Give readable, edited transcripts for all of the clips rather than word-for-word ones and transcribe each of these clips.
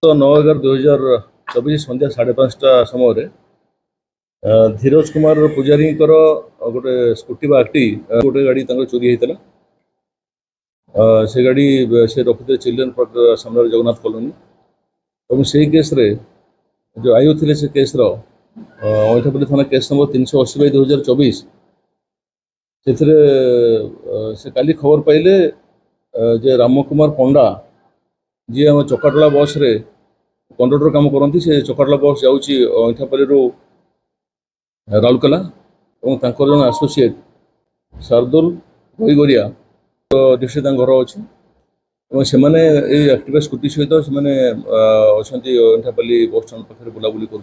तो 9/11/2024 संध्या 5:30 समय धीरज कुमार पूजारी गोटे स्कूटी बाक्टी गोटे गाड़ी चोरी होता से गाड़ी से रखुते चिल्ड्रेन पार्क सामने जगन्नाथ कॉलोनी और से केस रे जो आयु थे से केस अईठापल्ली थाना केस नंबर 380/2024 से काली खबर पाइले जे राम कुमार पंडा जी आम चकाटला बस रे कंडक्टर काम करती से चकाटला बस जाऊँगी अईठापल्ली राउरकेला और जन आसोसीएट शार्दुल भईगोरिया डिस्ट्रिक्ट घर अच्छे से एक्टिवा स्कूटी सहित अईठापल्ली बस स्टाण पाखे बुलाबुली कर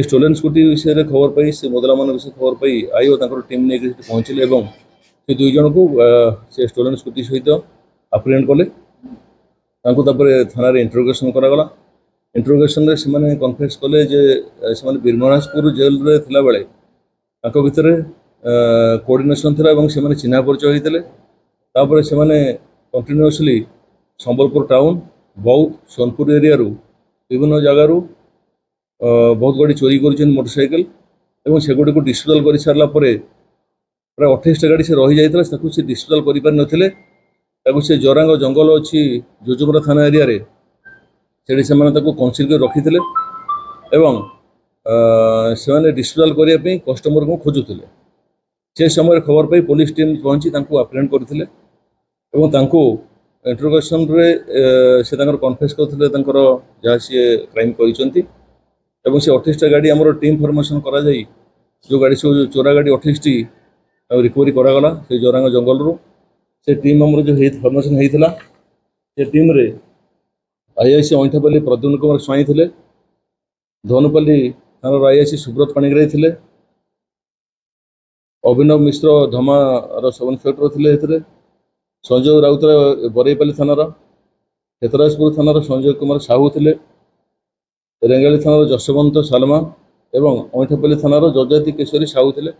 स्टोलेन स्कूटी विषय खबर पाई से मुदला मान विषय खबर पाई आई और टीम नहीं पहुँचले से दुई जन को से स्टोलेन स्कूटी सहित आप्रिहेंड कले थाना इंटरोगेशन करागला इंटरोगेशन रे से कन्फेस कले जे से बीरमहाराजपुर जेल रे थिला बेले भितर कोऑर्डिनेशन थिला से चिन्हा परिचय होते से कंटिन्यूअसली संबलपुर टाउन बौद्ध सोनपुर एरिया विभिन्न जगार बहुत गाड़ी चोरी कर मोटरसाइकिल और सेगुड़ी को डिस्पोजल कर सारा प्राय 28 गाड़ी से रही जाता से डिस्पोजल कर से जरांग जंगल अच्छी जोजोपड़ा थाना एरिया रे से कनसिल कर रखी से डिस्पोजल करने कस्टमर को खोजुले से समय खबर पाई पुलिस टीम पहुंची आप्रिहेंड करते इंटरोगेशन रे से कन्फेस करते जहाँ सी क्राइम कर से 28 गाड़ी आम टीम फॉर्मेशन करा जाई जो गाड़ी सब चोरा गाड़ी 28 रिकवरी करागला से जरांग जंगल रू से टीम आम जो फॉर्मेशन होता से टीम रे आईआईसी अईठापल्ली प्रद्युम्न कुमार स्वाई थे धनुपल्ली थाना आईआईसी सुब्रत पाणिग्राही थे अभिनव मिश्र धमार सब इन्स्पेक्टर थे संजय राउतराय बरईपाली थानार हेतराजपुर थानार संजय कुमार साहू थे रेंगाली थानार जशवंत सालमा एवं अईठापल्ली थानार जजाति केशरी साहू थे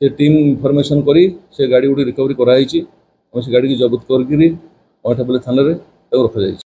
से टीम फॉर्मेशन करी से गाड़ी गुड़ी रिकवरी कराई से गाड़ी की जबत करके अईठापल्ली थाना रखा जाए।